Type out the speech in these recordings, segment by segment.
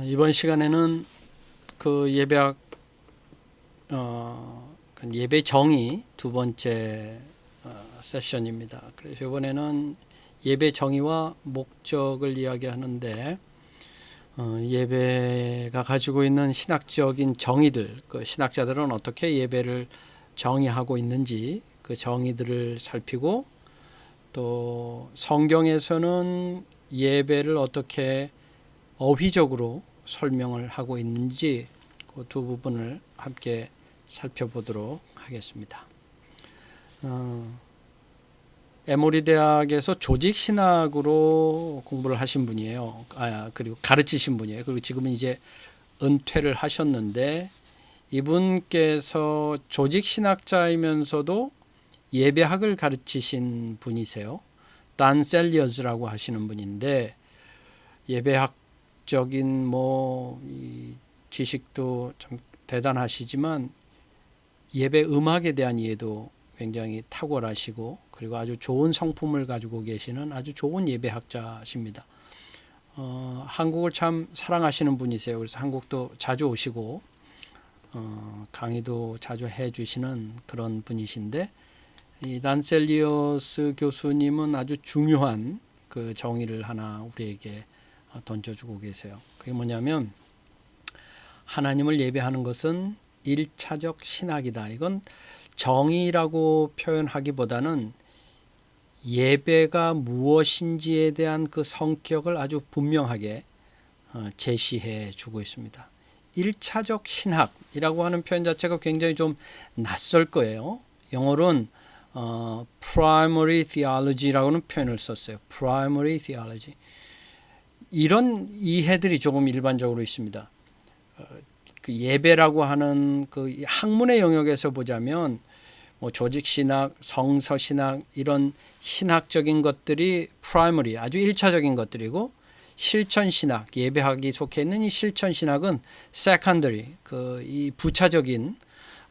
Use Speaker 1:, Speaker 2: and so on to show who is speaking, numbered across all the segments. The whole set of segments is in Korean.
Speaker 1: 이번 시간에는 그 예배 정의 두 번째 세션입니다. 그래서 이번에는 예배 정의와 목적을 이야기하는데 예배가 가지고 있는 신학적인 정의들, 그 신학자들은 어떻게 예배를 정의하고 있는지 그 정의들을 살피고, 또 성경에서는 예배를 어떻게 어휘적으로 설명을 하고 있는지 그 두 부분을 함께 살펴보도록 하겠습니다. 에모리 대학에서 조직신학으로 공부를 하신 분이에요. 그리고 가르치신 분이에요. 그리고 지금은 이제 은퇴를 하셨는데, 이분께서 조직신학자이면서도 예배학을 가르치신 분이세요. 단 셀리어스라고 하시는 분인데, 예배학적인 이 지식도 참 대단하시지만 예배 음악에 대한 이해도 굉장히 탁월하시고, 그리고 아주 좋은 성품을 가지고 계시는 아주 좋은 예배학자십니다. 한국을 참 사랑하시는 분이세요. 그래서 한국도 자주 오시고 강의도 자주 해주시는 그런 분이신데, 이 단셀리어스 교수님은 아주 중요한 그 정의를 하나 우리에게 던져주고 계세요. 그게 뭐냐면, 하나님을 예배하는 것은 1차적 신학이다. 이건 정의라고 표현하기보다는 예배가 무엇인지에 대한 그 성격을 아주 분명하게 제시해 주고 있습니다. 1차적 신학이라고 하는 표현 자체가 굉장히 좀 낯설 거예요. 영어로는 primary theology라고는 표현을 썼어요. primary theology. 이런 이해들이 조금 일반적으로 있습니다. 그 예배라고 하는 그 학문의 영역에서 보자면 조직신학, 성서신학 이런 신학적인 것들이 프라이머리, 아주 1차적인 것들이고, 실천신학, 예배학이 속해 있는 이 실천신학은 세컨더리, 이 부차적인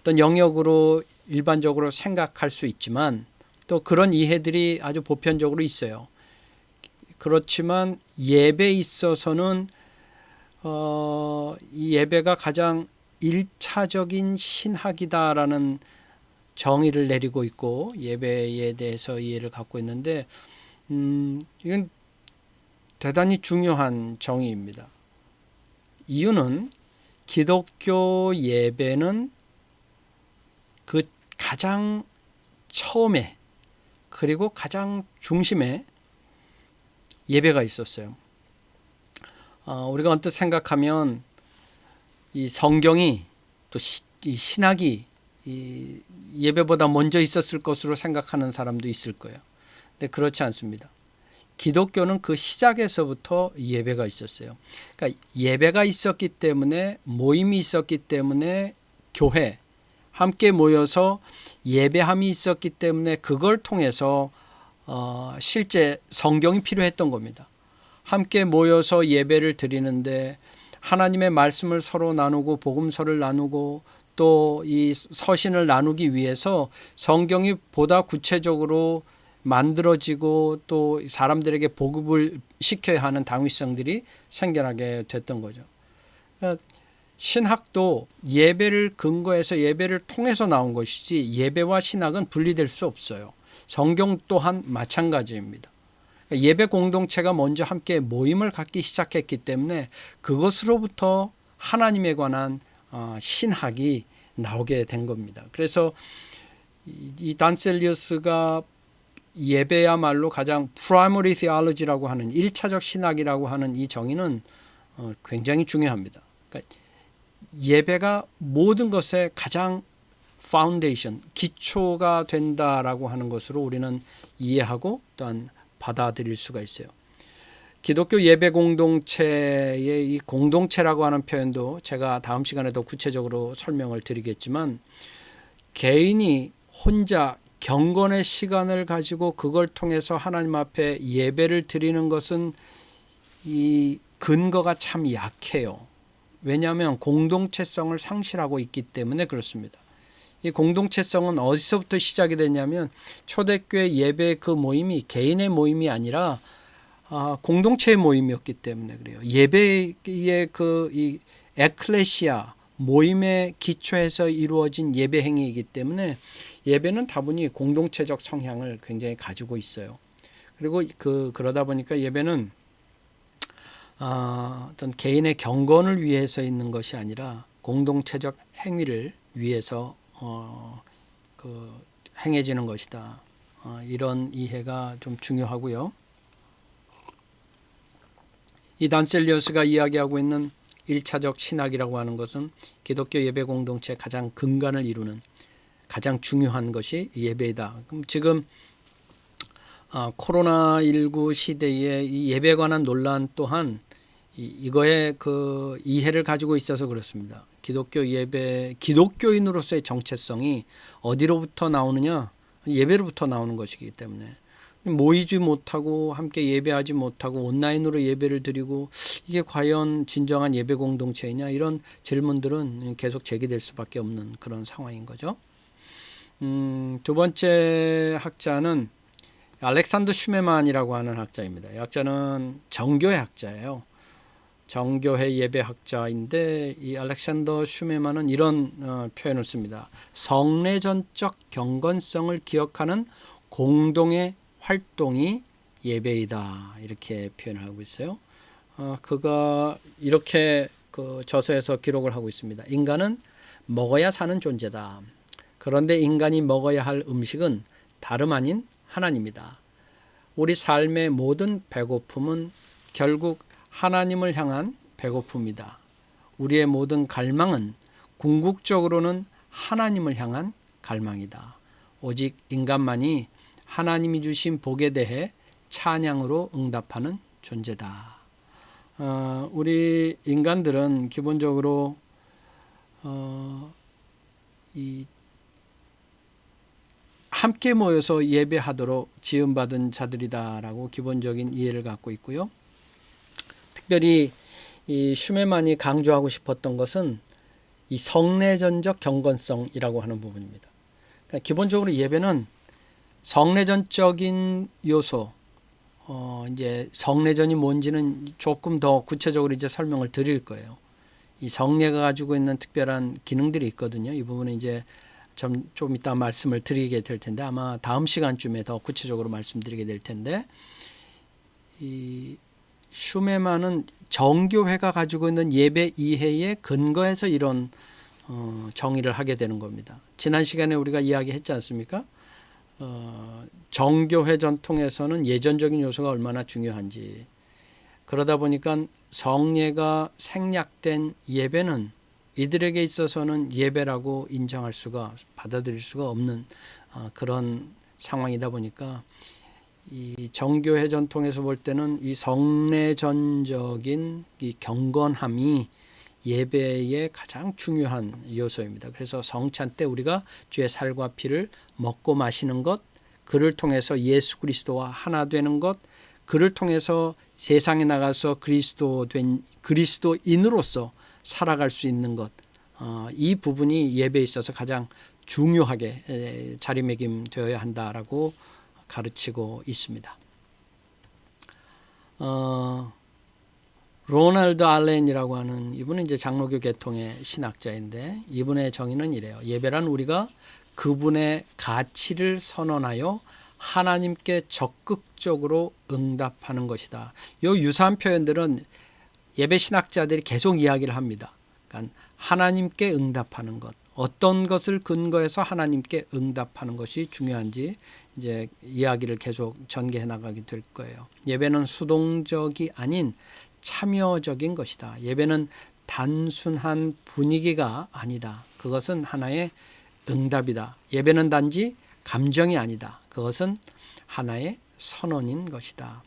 Speaker 1: 어떤 영역으로 일반적으로 생각할 수 있지만, 또 그런 이해들이 아주 보편적으로 있어요. 그렇지만 예배에 있어서는 이 예배가 가장 1차적인 신학이다라는 정의를 내리고 있고, 예배에 대해서 이해를 갖고 있는데, 이건 대단히 중요한 정의입니다. 이유는 기독교 예배는 그 가장 처음에, 그리고 가장 중심에 예배가 있었어요. 우리가 언뜻 생각하면 이 성경이, 또 이 신학이 이 예배보다 먼저 있었을 것으로 생각하는 사람도 있을 거예요. 근데 그렇지 않습니다. 기독교는 그 시작에서부터 예배가 있었어요. 그러니까 예배가 있었기 때문에, 모임이 있었기 때문에, 교회 함께 모여서 예배함이 있었기 때문에 그걸 통해서 실제 성경이 필요했던 겁니다. 함께 모여서 예배를 드리는데 하나님의 말씀을 서로 나누고 복음서를 나누고 또 이 서신을 나누기 위해서 성경이 보다 구체적으로 만들어지고 또 사람들에게 보급을 시켜야 하는 당위성들이 생겨나게 됐던 거죠. 신학도 예배를 근거해서, 예배를 통해서 나온 것이지 예배와 신학은 분리될 수 없어요. 성경 또한 마찬가지입니다. 예배 공동체가 먼저 함께 모임을 갖기 시작했기 때문에 그것으로부터 하나님에 관한 신학이 나오게 된 겁니다. 그래서 이 단셀리어스가 예배야말로 가장 primary theology라고 하는 1차적 신학이라고 하는 이 정의는 굉장히 중요합니다. 그러니까 예배가 모든 것의 가장 파운데이션, 기초가 된다라고 하는 것으로 우리는 이해하고 또한 받아들일 수가 있어요. 기독교 예배 공동체의 이 공동체라고 하는 표현도 제가 다음 시간에 더 구체적으로 설명을 드리겠지만, 개인이 혼자 경건의 시간을 가지고 그걸 통해서 하나님 앞에 예배를 드리는 것은 이 근거가 참 약해요. 왜냐하면 공동체성을 상실하고 있기 때문에 그렇습니다. 이 공동체성은 어디서부터 시작이 됐냐면, 초대교회 예배 그 모임이 개인의 모임이 아니라 공동체의 모임이었기 때문에 그래요. 예배의 이 에클레시아 모임에 기초해서 이루어진 예배 행위이기 때문에 예배는 다분히 공동체적 성향을 굉장히 가지고 있어요. 그리고 그러다 보니까 예배는 어떤 개인의 경건을 위해서 있는 것이 아니라 공동체적 행위를 위해서 행해지는 것이다. 이런 이해가 좀 중요하고요. 이 단셀리어스가 이야기하고 있는 1차적 신학이라고 하는 것은 기독교 예배 공동체의 가장 근간을 이루는 가장 중요한 것이 예배이다. 그럼 지금 코로나19 시대에 이 예배에 관한 논란 또한 이거의 이해를 가지고 있어서 그렇습니다. 기독교 예배, 기독교인으로서의 정체성이 어디로부터 나오느냐? 예배로부터 나오는 것이기 때문에 모이지 못하고 함께 예배하지 못하고 온라인으로 예배를 드리고 이게 과연 진정한 예배 공동체이냐, 이런 질문들은 계속 제기될 수밖에 없는 그런 상황인 거죠. 두 번째 학자는 알렉산더 슈메만이라고 하는 학자입니다. 이 학자는 정교회 학자예요. 정교회 예배 학자인데 이 알렉산더 슈메만은 이런 표현을 씁니다. 성례전적 경건성을 기억하는 공동의 활동이 예배이다, 이렇게 표현을 하고 있어요. 그가 이렇게 저서에서 기록을 하고 있습니다. 인간은 먹어야 사는 존재다. 그런데 인간이 먹어야 할 음식은 다름 아닌 하나님이다. 우리 삶의 모든 배고픔은 결국 하나님을 향한 배고픔이다. 우리의 모든 갈망은 궁극적으로는 하나님을 향한 갈망이다. 오직 인간만이 하나님이 주신 복에 대해 찬양으로 응답하는 존재다. 우리 인간들은 기본적으로 함께 모여서 예배하도록 지음받은 자들이다라고 기본적인 이해를 갖고 있고요. 특별히 이 슈메만이 강조하고 싶었던 것은 이 성례전적 경건성이라고 하는 부분입니다. 그러니까 기본적으로 예배는 성례전적인 요소, 이제 성례전이 뭔지는 조금 더 구체적으로 이제 설명을 드릴 거예요. 이 성례가 가지고 있는 특별한 기능들이 있거든요. 이 부분은 이제 좀 이따 말씀을 드리게 될 텐데 아마 다음 시간쯤에 더 구체적으로 말씀드리게 될 텐데, 이 슈메만은 정교회가 가지고 있는 예배 이해에 근거해서 이런 정의를 하게 되는 겁니다. 지난 시간에 우리가 이야기했지 않습니까? 정교회 전통에서는 예전적인 요소가 얼마나 중요한지, 그러다 보니까 성례가 생략된 예배는 이들에게 있어서는 예배라고 인정할 수가, 받아들일 수가 없는 그런 상황이다 보니까 이 정교회 전통에서 볼 때는 이 성례전적인 이 경건함이 예배의 가장 중요한 요소입니다. 그래서 성찬 때 우리가 주의 살과 피를 먹고 마시는 것, 그를 통해서 예수 그리스도와 하나 되는 것, 그를 통해서 세상에 나가서 그리스도인으로서 살아갈 수 있는 것, 이 부분이 예배에 있어서 가장 중요하게 자리매김되어야 한다라고 가르치고 있습니다. 로널드 알렌이라고 하는 이분은 이제 장로교 계통의 신학자인데 이분의 정의는 이래요. 예배란 우리가 그분의 가치를 선언하여 하나님께 적극적으로 응답하는 것이다. 이 유사한 표현들은 예배 신학자들이 계속 이야기를 합니다. 그러니까 하나님께 응답하는 것, 어떤 것을 근거해서 하나님께 응답하는 것이 중요한지 이제 이야기를 계속 전개해 나가게 될 거예요. 예배는 수동적이 아닌 참여적인 것이다. 예배는 단순한 분위기가 아니다. 그것은 하나의 응답이다. 예배는 단지 감정이 아니다. 그것은 하나의 선언인 것이다.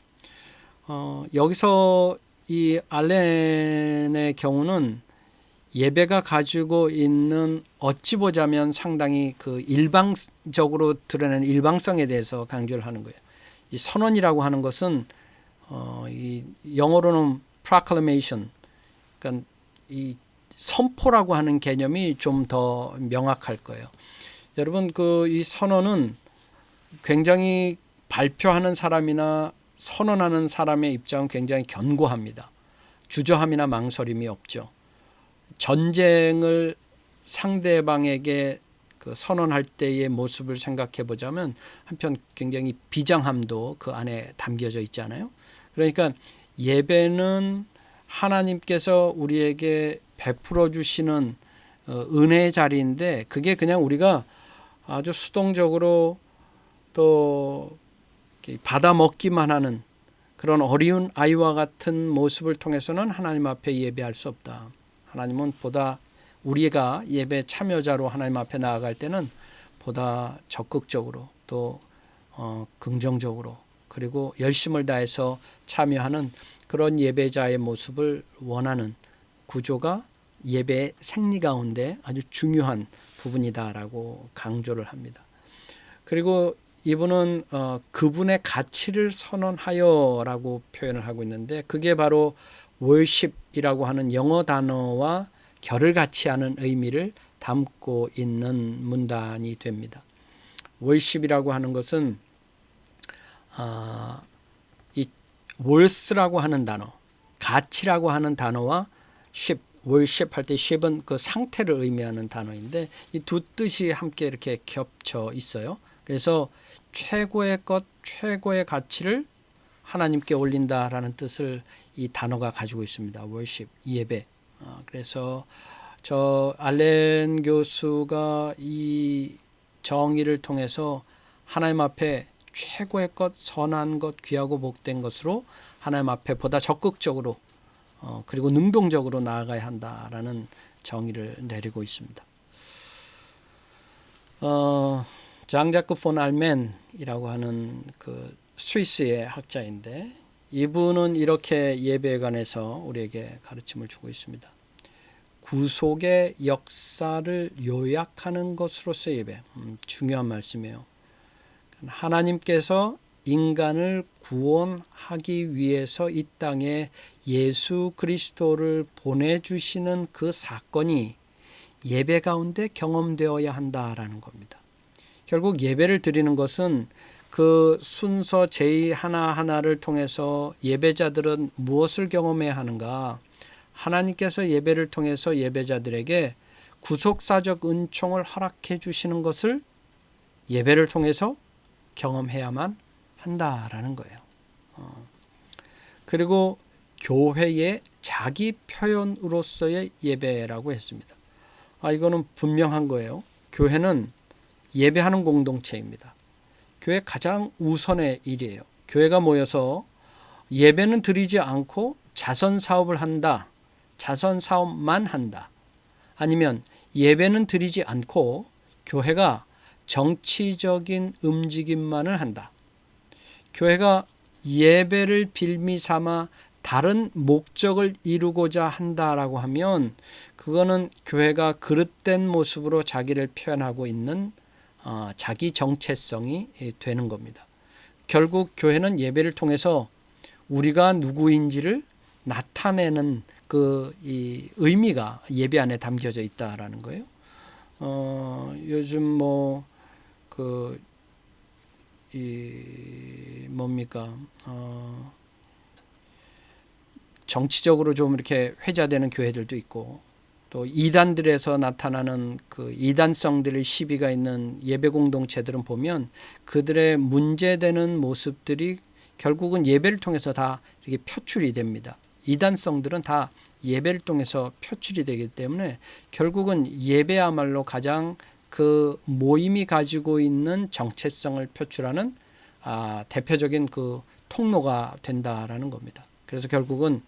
Speaker 1: 여기서 이 알렌의 경우는 예배가 가지고 있는 어찌 보자면 상당히 일방적으로 드러내는 일방성에 대해서 강조를 하는 거예요. 이 선언이라고 하는 것은 이 영어로는 proclamation, 그러니까 이 선포라고 하는 개념이 좀 더 명확할 거예요. 여러분 이 선언은 굉장히 발표하는 사람이나 선언하는 사람의 입장은 굉장히 견고합니다. 주저함이나 망설임이 없죠. 전쟁을 상대방에게 그 선언할 때의 모습을 생각해 보자면 한편 굉장히 비장함도 그 안에 담겨져 있잖아요. 그러니까 예배는 하나님께서 우리에게 베풀어 주시는 은혜의 자리인데, 그게 그냥 우리가 아주 수동적으로 또 받아 먹기만 하는 그런 어리운 아이와 같은 모습을 통해서는 하나님 앞에 예배할 수 없다. 하나님은 보다 우리가 예배 참여자로 하나님 앞에 나아갈 때는 보다 적극적으로 또 긍정적으로 그리고 열심을 다해서 참여하는 그런 예배자의 모습을 원하는 구조가 예배의 생리 가운데 아주 중요한 부분이다라고 강조를 합니다. 그리고 이분은 그분의 가치를 선언하여라고 표현을 하고 있는데, 그게 바로 worship이라고 하는 영어 단어와 결을 같이 하는 의미를 담고 있는 문단이 됩니다. worship이라고 하는 것은 이 worth라고 하는 단어, 가치라고 하는 단어와 worship 할 때 ship은 그 상태를 의미하는 단어인데, 이 두 뜻이 함께 이렇게 겹쳐 있어요. 그래서 최고의 것, 최고의 가치를 하나님께 올린다라는 뜻을 이 단어가 가지고 있습니다. worship, 예배. 그래서 저 알렌 교수가 이 정의를 통해서 하나님 앞에 최고의 것, 선한 것, 귀하고 복된 것으로 하나님 앞에 보다 적극적으로 그리고 능동적으로 나아가야 한다라는 정의를 내리고 있습니다. 장자크 폰 알멘이라고 하는 그 스위스의 학자인데, 이분은 이렇게 예배에 관해서 우리에게 가르침을 주고 있습니다. 구속의 역사를 요약하는 것으로서 예배. 중요한 말씀이에요. 하나님께서 인간을 구원하기 위해서 이 땅에 예수 그리스도를 보내주시는 그 사건이 예배 가운데 경험되어야 한다라는 겁니다. 결국 예배를 드리는 것은 그 순서 제의 하나하나를 통해서 예배자들은 무엇을 경험해야 하는가? 하나님께서 예배를 통해서 예배자들에게 구속사적 은총을 허락해 주시는 것을 예배를 통해서 경험해야만 한다라는 거예요. 그리고 교회의 자기 표현으로서의 예배라고 했습니다. 이거는 분명한 거예요. 교회는 예배하는 공동체입니다. 교회 가장 우선의 일이에요. 교회가 모여서 예배는 드리지 않고 자선 사업을 한다. 자선 사업만 한다. 아니면 예배는 드리지 않고 교회가 정치적인 움직임만을 한다. 교회가 예배를 빌미 삼아 다른 목적을 이루고자 한다라고 하면 그거는 교회가 그릇된 모습으로 자기를 표현하고 있는 자기 정체성이 되는 겁니다. 결국 교회는 예배를 통해서 우리가 누구인지를 나타내는 그 이 의미가 예배 안에 담겨져 있다라는 거예요. 요즘 뭐 그 이 뭡니까 정치적으로 좀 이렇게 회자되는 교회들도 있고, 또 이단들에서 나타나는 그 이단성들의 시비가 있는 예배 공동체들은 보면 그들의 문제되는 모습들이 결국은 예배를 통해서 다 이렇게 표출이 됩니다. 이단성들은 다 예배를 통해서 표출이 되기 때문에 결국은 예배야말로 가장 그 모임이 가지고 있는 정체성을 표출하는 대표적인 그 통로가 된다라는 겁니다. 그래서 결국은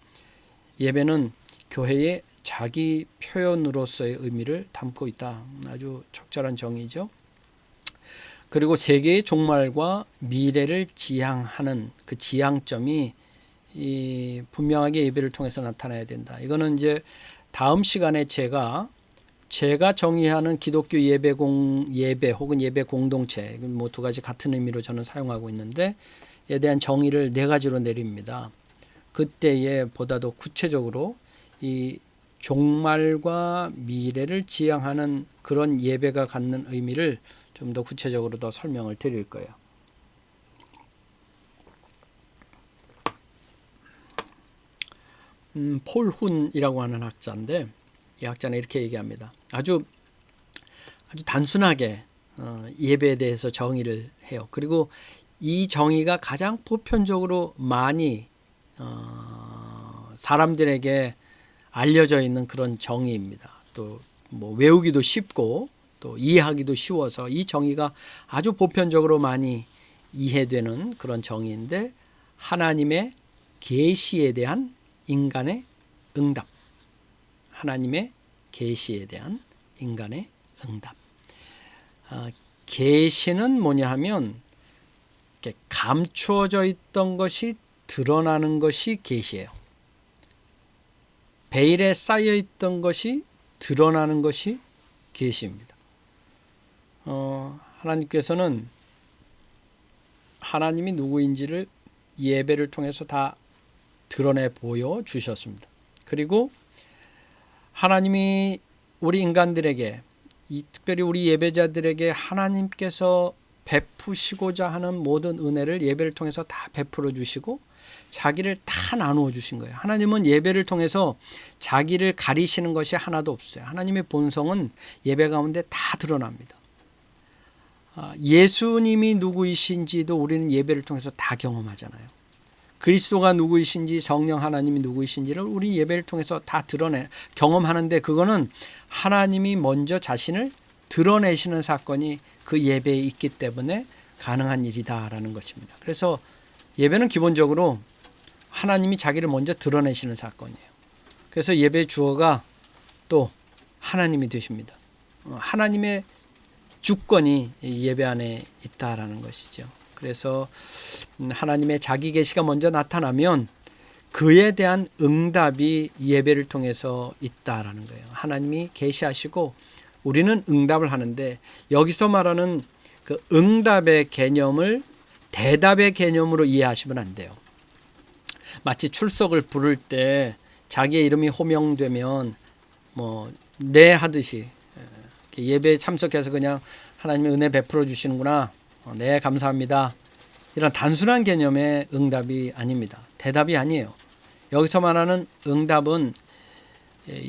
Speaker 1: 예배는 교회의 자기 표현으로서의 의미를 담고 있다. 아주 적절한 정의죠. 그리고 세계의 종말과 미래를 지향하는 그 지향점이 분명하게 예배를 통해서 나타나야 된다. 이거는 이제 다음 시간에 제가 정의하는 기독교 예배 혹은 예배 공동체, 뭐 두 가지 같은 의미로 저는 사용하고 있는데, 에 대한 정의를 네 가지로 내립니다. 그때에 보다 더 구체적으로 이 종말과 미래를 지향하는 그런 예배가 갖는 의미를 좀 더 구체적으로 더 설명을 드릴 거예요. 폴훈이라고 하는 학자인데 이 학자는 이렇게 얘기합니다. 아주 단순하게 예배에 대해서 정의를 해요. 그리고 이 정의가 가장 보편적으로 많이 사람들에게 알려져 있는 그런 정의입니다. 또 뭐 외우기도 쉽고 또 이해하기도 쉬워서 이 정의가 아주 보편적으로 많이 이해되는 그런 정의인데, 하나님의 계시에 대한 인간의 응답. 하나님의 계시에 대한 인간의 응답. 계시는 뭐냐 하면 감추어져 있던 것이 드러나는 것이 계시예요. 베일에 쌓여 있던 것이 드러나는 것이 계시입니다. 하나님께서는 하나님이 누구인지를 예배를 통해서 다 드러내 보여주셨습니다. 그리고 하나님이 우리 인간들에게, 특별히 우리 예배자들에게 하나님께서 베푸시고자 하는 모든 은혜를 예배를 통해서 다 베풀어 주시고 자기를 다 나누어 주신 거예요. 하나님은 예배를 통해서 자기를 가리시는 것이 하나도 없어요. 하나님의 본성은 예배 가운데 다 드러납니다. 예수님이 누구이신지도 우리는 예배를 통해서 다 경험하잖아요. 그리스도가 누구이신지, 성령 하나님이 누구이신지를 우리 예배를 통해서 다 경험하는데, 그거는 하나님이 먼저 자신을 드러내시는 사건이 그 예배에 있기 때문에 가능한 일이다라는 것입니다. 그래서 예배는 기본적으로 하나님이 자기를 먼저 드러내시는 사건이에요. 그래서 예배의 주어가 또 하나님이 되십니다. 하나님의 주권이 예배 안에 있다라는 것이죠. 그래서 하나님의 자기 계시가 먼저 나타나면 그에 대한 응답이 예배를 통해서 있다라는 거예요. 하나님이 계시하시고 우리는 응답을 하는데, 여기서 말하는 그 응답의 개념을 대답의 개념으로 이해하시면 안 돼요. 마치 출석을 부를 때 자기의 이름이 호명되면 네 하듯이 예배에 참석해서 그냥 하나님의 은혜 베풀어 주시는구나, 네 감사합니다, 이런 단순한 개념의 응답이 아닙니다. 대답이 아니에요. 여기서 말하는 응답은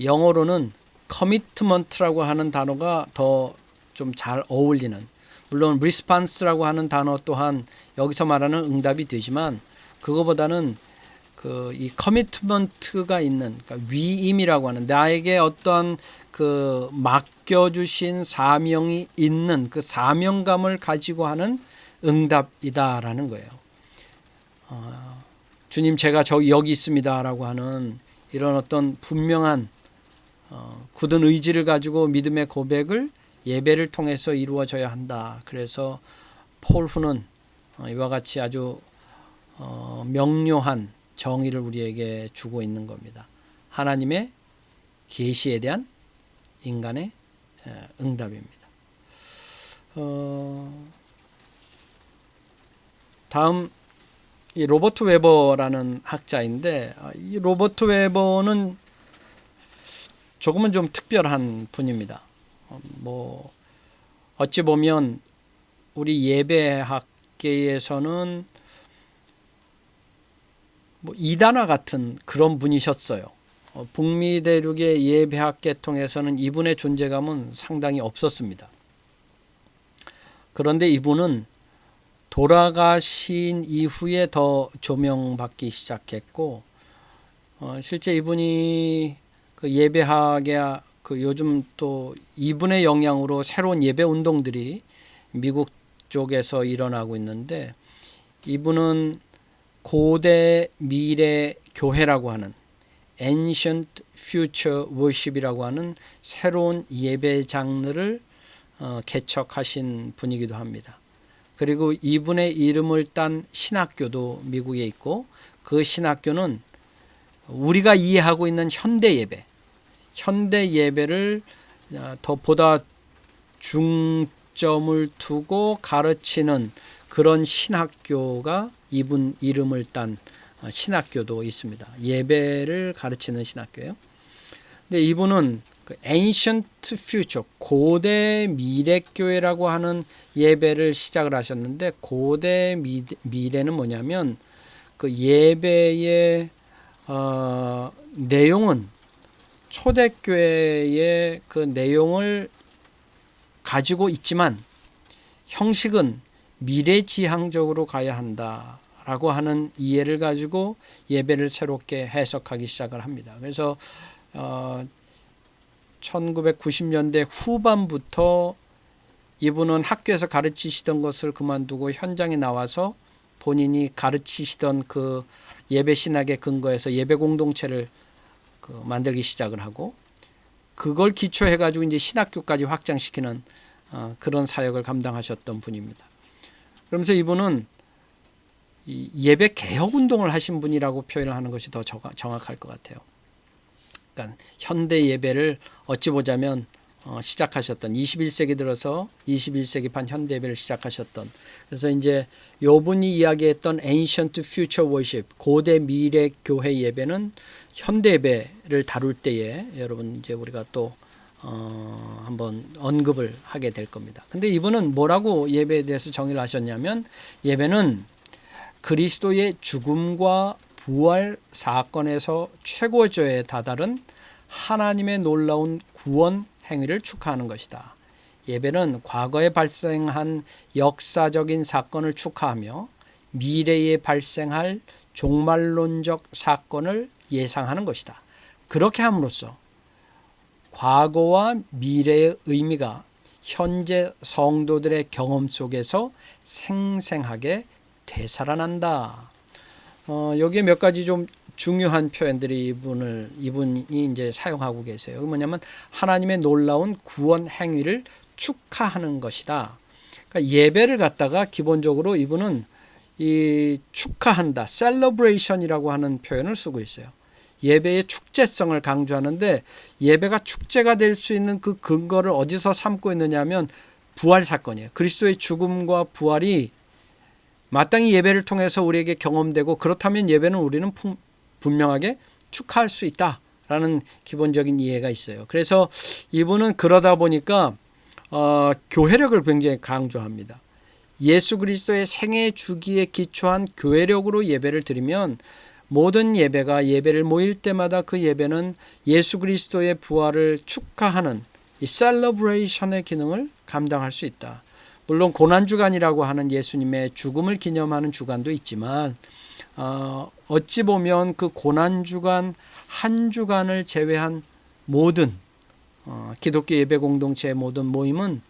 Speaker 1: 영어로는 커미트먼트라고 하는 단어가 더 좀 잘 어울리는, 물론 response라고 하는 단어 또한 여기서 말하는 응답이 되지만, 그거보다는 이 커미트먼트가 있는, 그러니까 위임이라고 하는, 나에게 어떤 그 맡겨주신 사명이 있는 그 사명감을 가지고 하는 응답이다라는 거예요. 주님, 제가 여기 있습니다라고 하는 이런 어떤 분명한 굳은 의지를 가지고 믿음의 고백을 예배를 통해서 이루어져야 한다. 그래서 폴훈은 이와 같이 아주 명료한 정의를 우리에게 주고 있는 겁니다. 하나님의 계시에 대한 인간의 응답입니다. 다음 이 로버트 웨버라는 학자인데, 이 로버트 웨버는 조금은 좀 특별한 분입니다. 어찌 보면 우리 예배학계에서는 이단화 같은 그런 분이셨어요. 북미 대륙의 예배학 계통에서는 이분의 존재감은 상당히 없었습니다. 그런데 이분은 돌아가신 이후에 더 조명받기 시작했고, 실제 이분이 그 예배학의 요즘 또 이분의 영향으로 새로운 예배 운동들이 미국 쪽에서 일어나고 있는데, 이분은 고대 미래 교회라고 하는 Ancient Future Worship이라고 하는 새로운 예배 장르를 개척하신 분이기도 합니다. 그리고 이분의 이름을 딴 신학교도 미국에 있고, 그 신학교는 우리가 이해하고 있는 현대 예배를 더 보다 중점을 두고 가르치는 그런 신학교가 이분 이름을 딴 신학교도 있습니다. 예배를 가르치는 신학교예요. 근데 이분은 그 Ancient Future, 고대 미래교회라고 하는 예배를 시작을 하셨는데, 고대 미래는 뭐냐면 그 예배의 내용은 초대교회의 그 내용을 가지고 있지만 형식은 미래지향적으로 가야 한다라고 하는 이해를 가지고 예배를 새롭게 해석하기 시작을 합니다. 그래서 1990년대 후반부터 이분은 학교에서 가르치시던 것을 그만두고 현장에 나와서 본인이 가르치시던 그 예배 신학의 근거에서 예배 공동체를 만들기 시작을 하고 그걸 기초해 가지고 이제 신학교까지 확장시키는 그런 사역을 감당하셨던 분입니다. 그러면서 이분은 예배 개혁 운동을 하신 분이라고 표현을 하는 것이 더 정확할 것 같아요. 그러니까 현대 예배를 어찌 보자면 시작하셨던 21세기 들어서 21세기 반 현대 예배를 시작하셨던, 그래서 이제 요분이 이야기했던 Ancient Future Worship 고대 미래 교회 예배는 현대 예배를 다룰 때에 여러분 이제 우리가 또 한번 언급을 하게 될 겁니다. 근데 이분은 뭐라고 예배에 대해서 정의를 하셨냐면 예배는 그리스도의 죽음과 부활 사건에서 최고조에 다다른 하나님의 놀라운 구원 행위를 축하하는 것이다. 예배는 과거에 발생한 역사적인 사건을 축하하며 미래에 발생할 종말론적 사건을 예상하는 것이다. 그렇게 함으로써 과거와 미래의 의미가 현재 성도들의 경험 속에서 생생하게 되살아난다. 여기에 몇 가지 좀 중요한 표현들이 이분이 이제 사용하고 계세요. 그게 뭐냐면 하나님의 놀라운 구원 행위를 축하하는 것이다. 그러니까 예배를 갖다가 기본적으로 이분은 이 축하한다, celebration이라고 하는 표현을 쓰고 있어요. 예배의 축제성을 강조하는데 예배가 축제가 될 수 있는 그 근거를 어디서 삼고 있느냐 하면 부활 사건이에요. 그리스도의 죽음과 부활이 마땅히 예배를 통해서 우리에게 경험되고 그렇다면 예배는 우리는 분명하게 축하할 수 있다라는 기본적인 이해가 있어요. 그래서 이분은 그러다 보니까 교회력을 굉장히 강조합니다. 예수 그리스도의 생애 주기에 기초한 교회력으로 예배를 드리면 모든 예배를 모일 때마다 그 예배는 예수 그리스도의 부활을 축하하는 이 셀러브레이션의 기능을 감당할 수 있다. 물론 고난주간이라고 하는 예수님의 죽음을 기념하는 주간도 있지만 어찌 보면 그 고난주간 한 주간을 제외한 모든 기독교 예배 공동체의 모든 모임은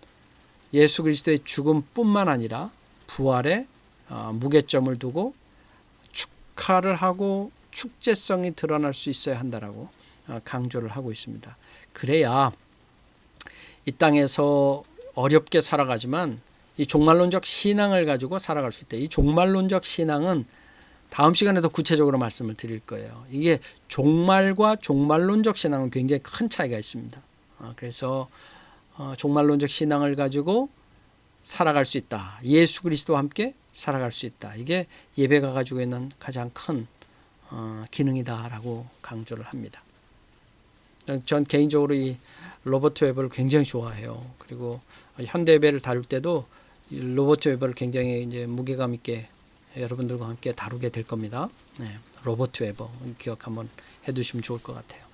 Speaker 1: 예수 그리스도의 죽음뿐만 아니라 부활에 무게점을 두고 축하를 하고 축제성이 드러날 수 있어야 한다라고 강조를 하고 있습니다. 그래야 이 땅에서 어렵게 살아가지만 이 종말론적 신앙을 가지고 살아갈 수 있다. 이 종말론적 신앙은 다음 시간에 더 구체적으로 말씀을 드릴 거예요. 이게 종말과 종말론적 신앙은 굉장히 큰 차이가 있습니다. 그래서 종말론적 신앙을 가지고 살아갈 수 있다. 예수 그리스도와 함께 살아갈 수 있다. 이게 예배가 가지고 있는 가장 큰 기능이다라고 강조를 합니다. 전 개인적으로 이 로버트 웨버를 굉장히 좋아해요. 그리고 현대 예배를 다룰 때도 이 로버트 웨버를 굉장히 이제 무게감 있게 여러분들과 함께 다루게 될 겁니다. 네, 로버트 웨버 기억 한번 해두시면 좋을 것 같아요.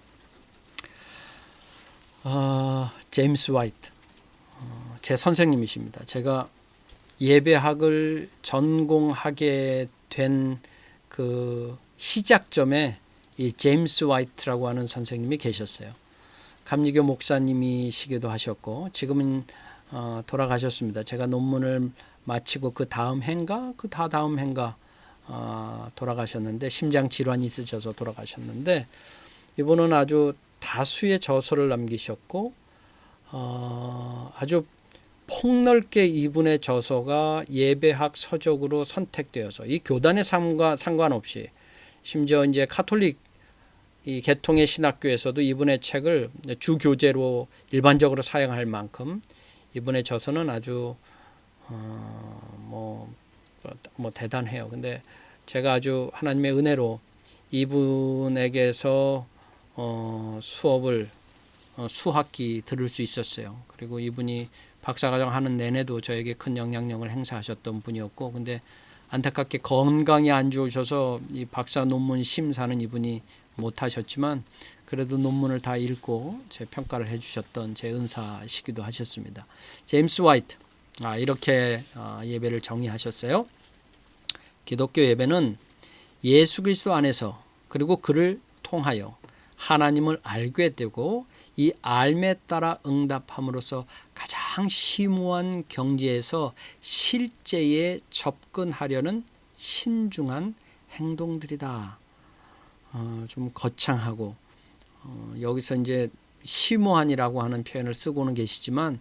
Speaker 1: 제임스 화이트 제 선생님이십니다. 제가 예배학을 전공하게 된 그 시작점에 이 제임스 화이트라고 하는 선생님이 계셨어요. 감리교 목사님이시기도 하셨고 지금은 돌아가셨습니다. 제가 논문을 마치고 그 다음 해인가 그 다다음 해인가 돌아가셨는데 심장 질환이 있으셔서 돌아가셨는데 이분은 아주 다수의 저서를 남기셨고 아주 폭넓게 이분의 저서가 예배학 서적으로 선택되어서 이 교단의 삶과 상관없이 심지어 이제 카톨릭 이 개통의 신학교에서도 이분의 책을 주교재로 일반적으로 사용할 만큼 이분의 저서는 아주 뭐 대단해요. 근데 제가 아주 하나님의 은혜로 이분에게서 수업을 수학기 들을 수 있었어요. 그리고 이분이 박사과정 하는 내내도 저에게 큰 영향력을 행사하셨던 분이었고, 근데 안타깝게 건강이 안 좋으셔서 이 박사 논문 심사는 이분이 못하셨지만 그래도 논문을 다 읽고 제 평가를 해주셨던 제 은사시기도 하셨습니다. 제임스 화이트 이렇게 예배를 정의하셨어요. 기독교 예배는 예수 그리스도 안에서 그리고 그를 통하여 하나님을 알게 되고 이 알매 따라 응답함으로써 가장 심오한 경지에서 실제에 접근하려는 신중한 행동들이다. 좀 거창하고 여기서 이제 심오한이라고 하는 표현을 쓰고는 계시지만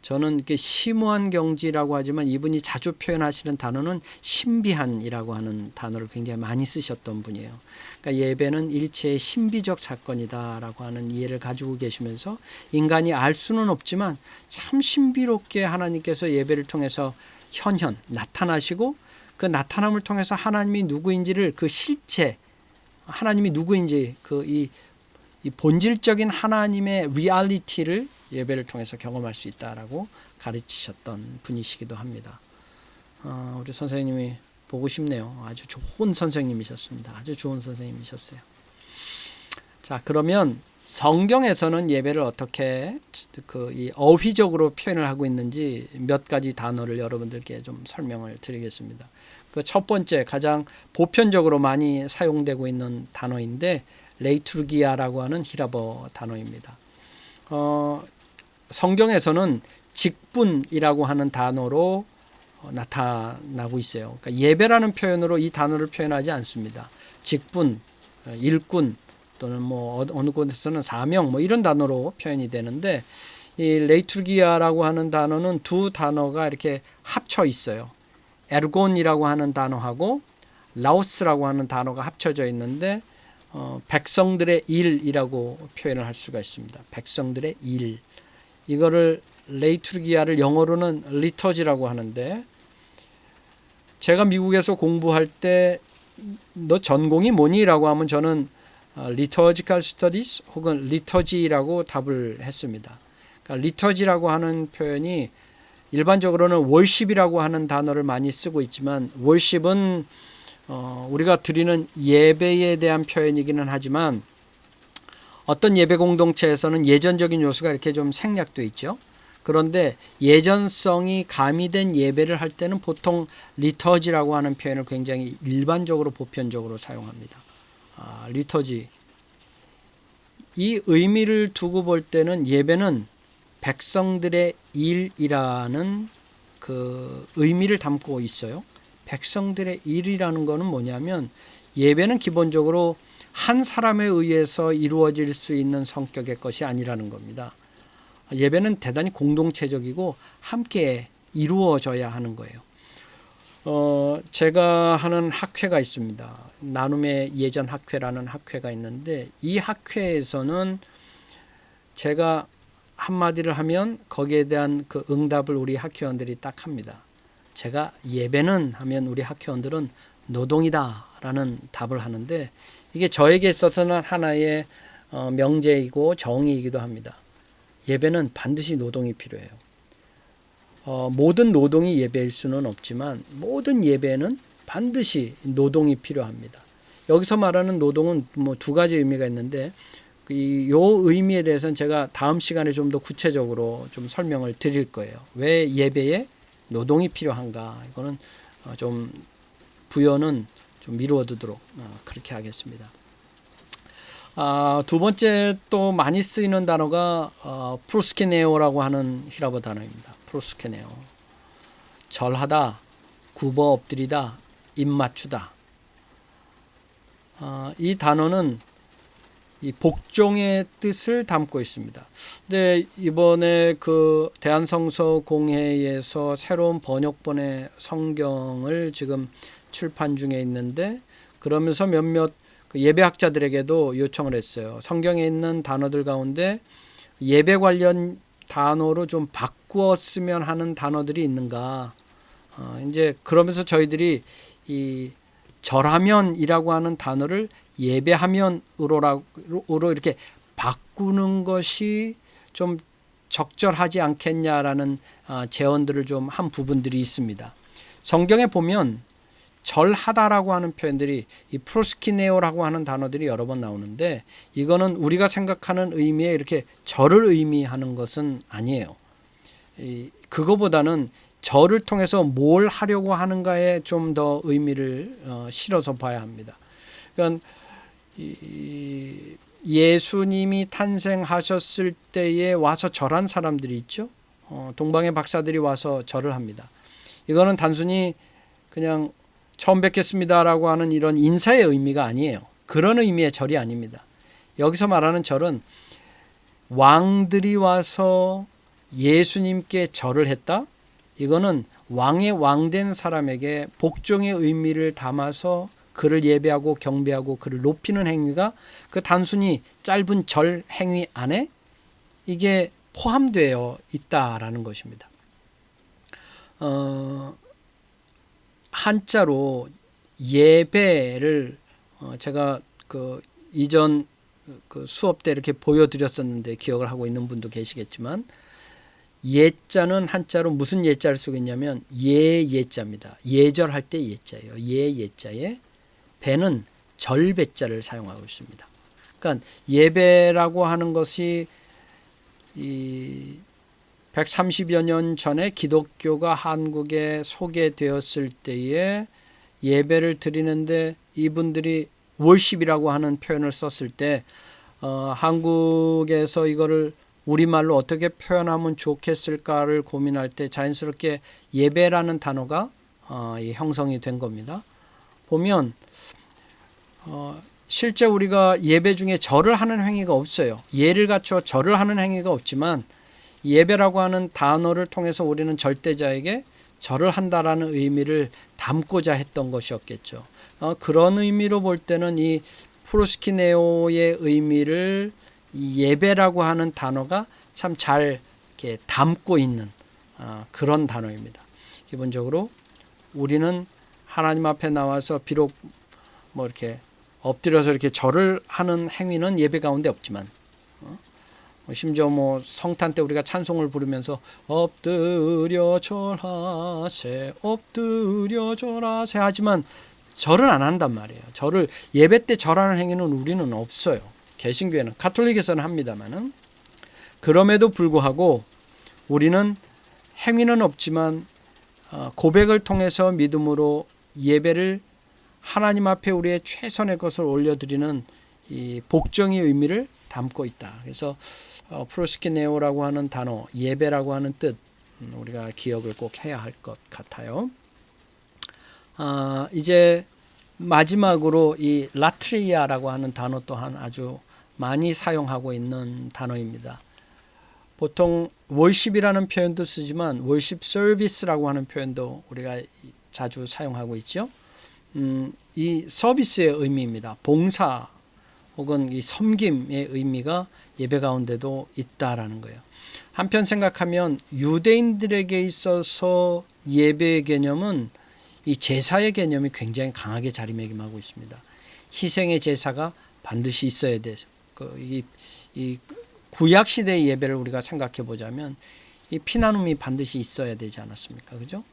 Speaker 1: 저는 이렇게 심오한 경지라고 하지만 이분이 자주 표현하시는 단어는 신비한이라고 하는 단어를 굉장히 많이 쓰셨던 분이에요. 그러니까 예배는 일체의 신비적 사건이다라고 하는 이해를 가지고 계시면서 인간이 알 수는 없지만 참 신비롭게 하나님께서 예배를 통해서 현현 나타나시고 그 나타남을 통해서 하나님이 누구인지를 그 실체 하나님이 누구인지 이 본질적인 하나님의 리얼리티를 예배를 통해서 경험할 수 있다라고 가르치셨던 분이시기도 합니다. 우리 선생님이 보고 싶네요. 아주 좋은 선생님이셨습니다. 아주 좋은 선생님이셨어요. 자, 그러면 성경에서는 예배를 어떻게 이 어휘적으로 표현을 하고 있는지 몇 가지 단어를 여러분들께 좀 설명을 드리겠습니다. 그 첫 번째 가장 보편적으로 많이 사용되고 있는 단어인데 레이투르기아라고 하는 히라버 단어입니다. 성경에서는 직분이라고 하는 단어로 나타나고 있어요. 그러니까 예배라는 표현으로 이 단어를 표현하지 않습니다. 직분, 일꾼 또는 뭐 어느 곳에서는 사명 뭐 이런 단어로 표현이 되는데 이 레이투르기아라고 하는 단어는 두 단어가 이렇게 합쳐 있어요. 에르곤이라고 하는 단어하고 라오스라고 하는 단어가 합쳐져 있는데 백성들의 일이라고 표현을 할 수가 있습니다. 백성들의 일. 이거를 레이투르기아를 영어로는 리터지라고 하는데 제가 미국에서 공부할 때 너 전공이 뭐니? 라고 하면 저는 Liturgical Studies 혹은 리터지라고 답을 했습니다. 그러니까 리터지라고 하는 표현이 일반적으로는 월십이라고 하는 단어를 많이 쓰고 있지만 월십은 우리가 드리는 예배에 대한 표현이기는 하지만 어떤 예배 공동체에서는 예전적인 요소가 이렇게 좀 생략되어 있죠. 그런데 예전성이 가미된 예배를 할 때는 보통 리터지라고 하는 표현을 굉장히 일반적으로 보편적으로 사용합니다. 리터지. 이 의미를 두고 볼 때는 예배는 백성들의 일이라는 그 의미를 담고 있어요. 백성들의 일이라는 것은 뭐냐면 예배는 기본적으로 한 사람에 의해서 이루어질 수 있는 성격의 것이 아니라는 겁니다. 예배는 대단히 공동체적이고 함께 이루어져야 하는 거예요. 제가 하는 학회가 있습니다. 나눔의 예전 학회라는 학회가 있는데 이 학회에서는 제가 한마디를 하면 거기에 대한 그 응답을 우리 학회원들이 딱 합니다. 제가 예배는 하면 우리 학회원들은 노동이다라는 답을 하는데 이게 저에게 있어서는 하나의 명제이고 정의이기도 합니다. 예배는 반드시 노동이 필요해요. 모든 노동이 예배일 수는 없지만 모든 예배는 반드시 노동이 필요합니다. 여기서 말하는 노동은 뭐 두 가지 의미가 있는데 이 의미에 대해서는 제가 다음 시간에 좀 더 구체적으로 좀 설명을 드릴 거예요. 왜 예배에 노동이 필요한가? 이거는 좀 부연은 좀 미루어두도록 그렇게 하겠습니다. 두 번째 또 많이 쓰이는 단어가 프로스케네오라고 하는 히라버 단어입니다. 프로스케네오. 절하다, 굽어 엎드리다, 입 맞추다. 이 단어는 이 복종의 뜻을 담고 있습니다. 근데 이번에 그 대한성서공회에서 새로운 번역본의 성경을 지금 출판 중에 있는데 그러면서 몇몇 그 예배학자들에게도 요청을 했어요. 성경에 있는 단어들 가운데 예배 관련 단어로 좀 바꾸어 쓰면 하는 단어들이 있는가. 이제 그러면서 저희들이 이 절하면이라고 하는 단어를 예배하면으로 이렇게 바꾸는 것이 좀 적절하지 않겠냐라는 제언들을 좀 한 부분들이 있습니다. 성경에 보면 절하다라고 하는 표현들이 이 프로스키네오라고 하는 단어들이 여러 번 나오는데 이거는 우리가 생각하는 의미에 이렇게 절을 의미하는 것은 아니에요. 그거보다는 절을 통해서 뭘 하려고 하는가에 좀 더 의미를 실어서 봐야 합니다. 그러니까 예수님이 탄생하셨을 때에 와서 절한 사람들이 있죠. 동방의 박사들이 와서 절을 합니다. 이거는 단순히 그냥 처음 뵙겠습니다라고 하는 이런 인사의 의미가 아니에요. 그런 의미의 절이 아닙니다. 여기서 말하는 절은 왕들이 와서 예수님께 절을 했다. 이거는 왕의 왕된 사람에게 복종의 의미를 담아서 그를 예배하고 경배하고 그를 높이는 행위가 그 단순히 짧은 절 행위 안에 이게 포함되어 있다라는 것입니다. 한자로 예배를 제가 그 이전 그 수업 때 이렇게 보여드렸었는데 기억을 하고 있는 분도 계시겠지만 예자는 한자로 무슨 예자를 쓰겠냐면 예자입니다. 예절할 때 예자예요. 예자에 배는 절배자를 사용하고 있습니다. 그러니까 예배라고 하는 것이 이 130여 년 전에 기독교가 한국에 소개되었을 때에 예배를 드리는데 이분들이 월십이라고 하는 표현을 썼을 때 한국에서 이거를 우리말로 어떻게 표현하면 좋겠을까를 고민할 때 자연스럽게 예배라는 단어가 형성이 된 겁니다. 보면 실제 우리가 예배 중에 절을 하는 행위가 없어요. 예를 갖춰 절을 하는 행위가 없지만 예배라고 하는 단어를 통해서 우리는 절대자에게 절을 한다라는 의미를 담고자 했던 것이었겠죠. 그런 의미로 볼 때는 이 프로스키네오의 의미를 이 예배라고 하는 단어가 참 잘 이렇게 담고 있는 그런 단어입니다. 기본적으로 우리는 하나님 앞에 나와서 비록 뭐 이렇게 엎드려서 이렇게 절을 하는 행위는 예배 가운데 없지만 심지어 뭐 성탄 때 우리가 찬송을 부르면서 엎드려 절하세 엎드려 절하세 하지만 절은 안 한단 말이에요. 절을 예배 때 절하는 행위는 우리는 없어요. 개신교회는 가톨릭에서는 합니다만은 그럼에도 불구하고 우리는 행위는 없지만 고백을 통해서 믿음으로 예배를 하나님 앞에 우리의 최선의 것을 올려드리는 이 복종의 의미를 담고 있다. 그래서 프로스키네오라고 하는 단어, 예배라고 하는 뜻 우리가 기억을 꼭 해야 할 것 같아요. 이제 마지막으로 이 라트리아라고 하는 단어 또한 아주 많이 사용하고 있는 단어입니다. 보통 월십이라는 표현도 쓰지만 월십 서비스라고 하는 표현도 우리가 자주 사용하고 있죠. 이 서비스의 의미입니다. 봉사 혹은 이 섬김의 의미가 예배 가운데도 있다라는 거예요. 한편 생각하면 유대인들에게 있어서 예배의 개념은 이 제사의 개념이 굉장히 강하게 자리매김하고 있습니다. 희생의 제사가 반드시 있어야 돼서 이 구약 시대의 예배를 우리가 생각해 보자면 이 피나눔이 반드시 있어야 되지 않았습니까? 그죠?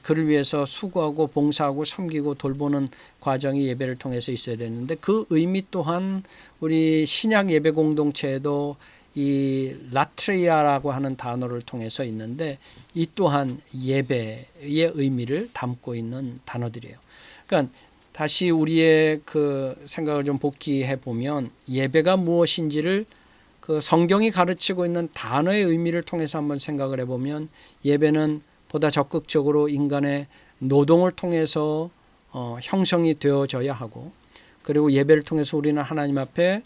Speaker 1: 그를 위해서 수고하고 봉사하고 섬기고 돌보는 과정이 예배를 통해서 있어야 되는데 그 의미 또한 우리 신약 예배 공동체에도 이 라트리아라고 하는 단어를 통해서 있는데 이 또한 예배의 의미를 담고 있는 단어들이에요. 그러니까 다시 우리의 그 생각을 좀 복기해 보면 예배가 무엇인지를 그 성경이 가르치고 있는 단어의 의미를 통해서 한번 생각을 해보면 예배는 보다 적극적으로 인간의 노동을 통해서 형성이 되어져야 하고 그리고 예배를 통해서 우리는 하나님 앞에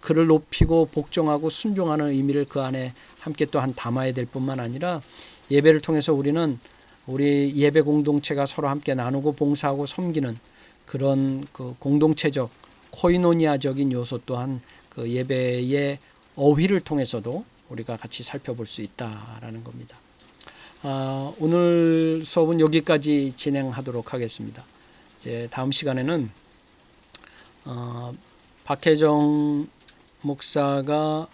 Speaker 1: 그를 높이고 복종하고 순종하는 의미를 그 안에 함께 또한 담아야 될 뿐만 아니라 예배를 통해서 우리는 우리 예배 공동체가 서로 함께 나누고 봉사하고 섬기는 그런 그 공동체적 코이노니아적인 요소 또한 그 예배의 어휘를 통해서도 우리가 같이 살펴볼 수 있다라는 겁니다. 오늘 수업은 여기까지 진행하도록 하겠습니다. 이제 다음 시간에는 박혜정 목사가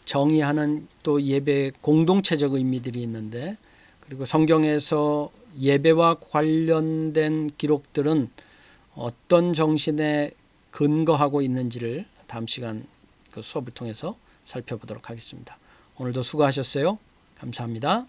Speaker 1: 정의하는 또 예배 공동체적 의미들이 있는데 그리고 성경에서 예배와 관련된 기록들은 어떤 정신에 근거하고 있는지를 다음 시간 그 수업을 통해서 살펴보도록 하겠습니다. 오늘도 수고하셨어요. 감사합니다.